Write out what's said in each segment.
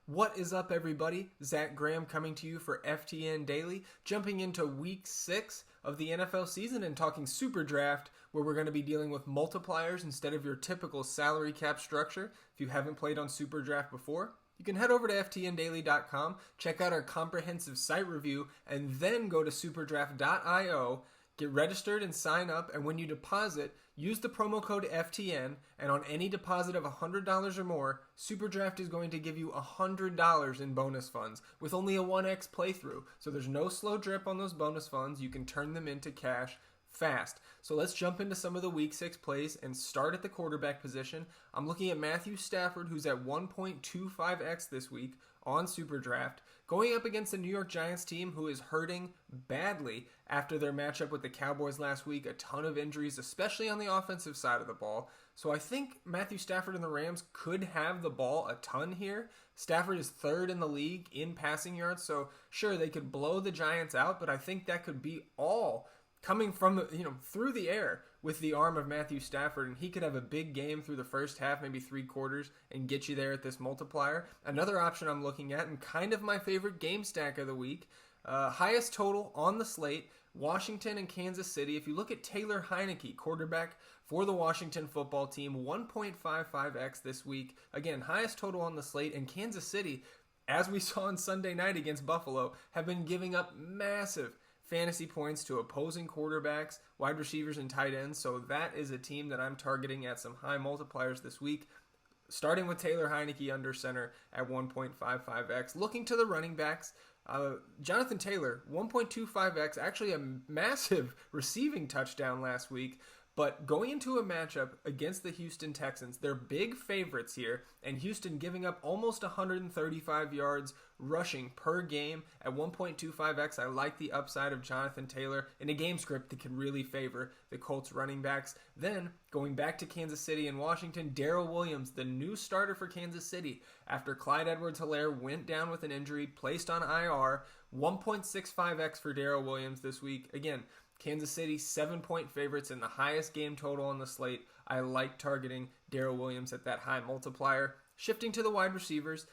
What is up, everybody? Zac Graham coming to you for FTN Daily, jumping into week 6 of the NFL season and talking SuperDraft, where we're going to be dealing with multipliers instead of your typical salary cap structure. If you haven't played on SuperDraft before, you can head over to ftndaily.com, check out our comprehensive site review, and then go to superdraft.io. Get registered and sign up, and when you deposit, use the promo code FTN, and on any deposit of $100 or more, SuperDraft is going to give you $100 in bonus funds with only a 1x playthrough. So there's no slow drip on those bonus funds. You can turn them into cash fast. So let's jump into some of the week 6 plays and start at the quarterback position. I'm looking at Matthew Stafford, who's at 1.25x this week on SuperDraft, going up against the New York Giants team who is hurting badly after their matchup with the Cowboys last week. A ton of injuries, especially on the offensive side of the ball. So I think Matthew Stafford and the Rams could have the ball a ton here. Stafford is 3rd in the league in passing yards, so sure, they could blow the Giants out, but I think that could be all coming from, through the air with the arm of Matthew Stafford, and he could have a big game through the first half, maybe 3 quarters, and get you there at this multiplier. Another option I'm looking at, and kind of my favorite game stack of the week, highest total on the slate, Washington and Kansas City. If you look at Taylor Heinicke, quarterback for the Washington football team, 1.55x this week. Again, highest total on the slate, and Kansas City, as we saw on Sunday night against Buffalo, have been giving up massive fantasy points to opposing quarterbacks, wide receivers, and tight ends. So that is a team that I'm targeting at some high multipliers this week, starting with Taylor Heinicke under center at 1.55x. Looking to the running backs, Jonathan Taylor, 1.25x, actually a massive receiving touchdown last week. But going into a matchup against the Houston Texans, they're big favorites here, and Houston giving up almost 135 yards rushing per game at 1.25x. I like the upside of Jonathan Taylor in a game script that can really favor the Colts running backs. Then, going back to Kansas City and Washington, Darryl Williams, the new starter for Kansas City, after Clyde Edwards-Helaire went down with an injury, placed on IR, 1.65x for Darryl Williams this week. Again, Kansas City, 7-point favorites and the highest game total on the slate. I like targeting Darryl Williams at that high multiplier. Shifting to the wide receivers,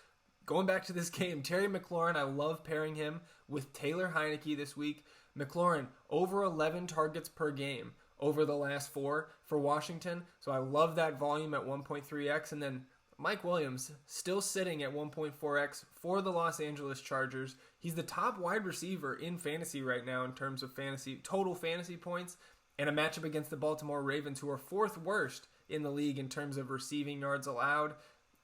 going back to this game, Terry McLaurin, I love pairing him with Taylor Heinicke this week. McLaurin, over 11 targets per game over the last 4 for Washington. So I love that volume at 1.3x. And then Mike Williams, still sitting at 1.4x for the Los Angeles Chargers. He's the top wide receiver in fantasy right now in terms of total fantasy points, and a matchup against the Baltimore Ravens, who are 4th worst in the league in terms of receiving yards allowed.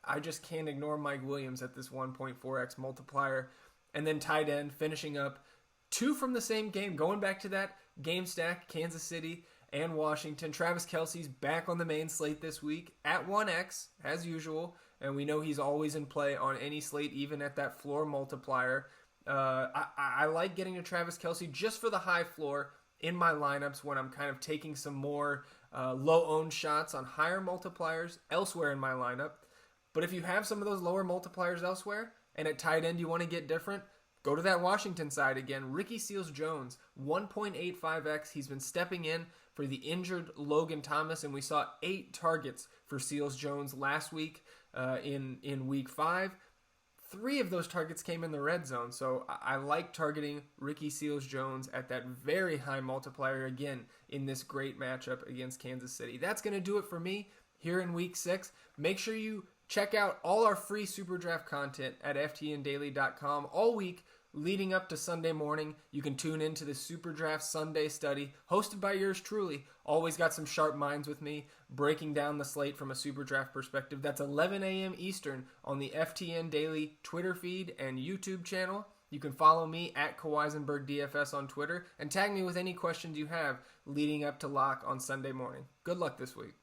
I just can't ignore Mike Williams at this 1.4x multiplier. And then tight end, finishing up 2 from the same game, going back to that game stack, Kansas City and Washington. Travis Kelsey's back on the main slate this week at 1x, as usual, and we know he's always in play on any slate, even at that floor multiplier. I like getting to Travis Kelsey just for the high floor in my lineups when I'm kind of taking some more low-owned shots on higher multipliers elsewhere in my lineup. But if you have some of those lower multipliers elsewhere, and at tight end you want to get different, go to that Washington side again. Ricky Seals-Jones, 1.85x. He's been stepping in for the injured Logan Thomas, and we saw 8 targets for Seals-Jones last week in week 5. 3 of those targets came in the red zone, so I like targeting Ricky Seals-Jones at that very high multiplier again in this great matchup against Kansas City. That's going to do it for me here in week 6. Make sure you check out all our free SuperDraft content at ftndaily.com all week leading up to Sunday morning. You can tune into the SuperDraft Sunday study hosted by yours truly. Always got some sharp minds with me breaking down the slate from a SuperDraft perspective. That's 11 a.m. Eastern on the FTN Daily Twitter feed and YouTube channel. You can follow me at SuperDraft DFS on Twitter and tag me with any questions you have leading up to lock on Sunday morning. Good luck this week.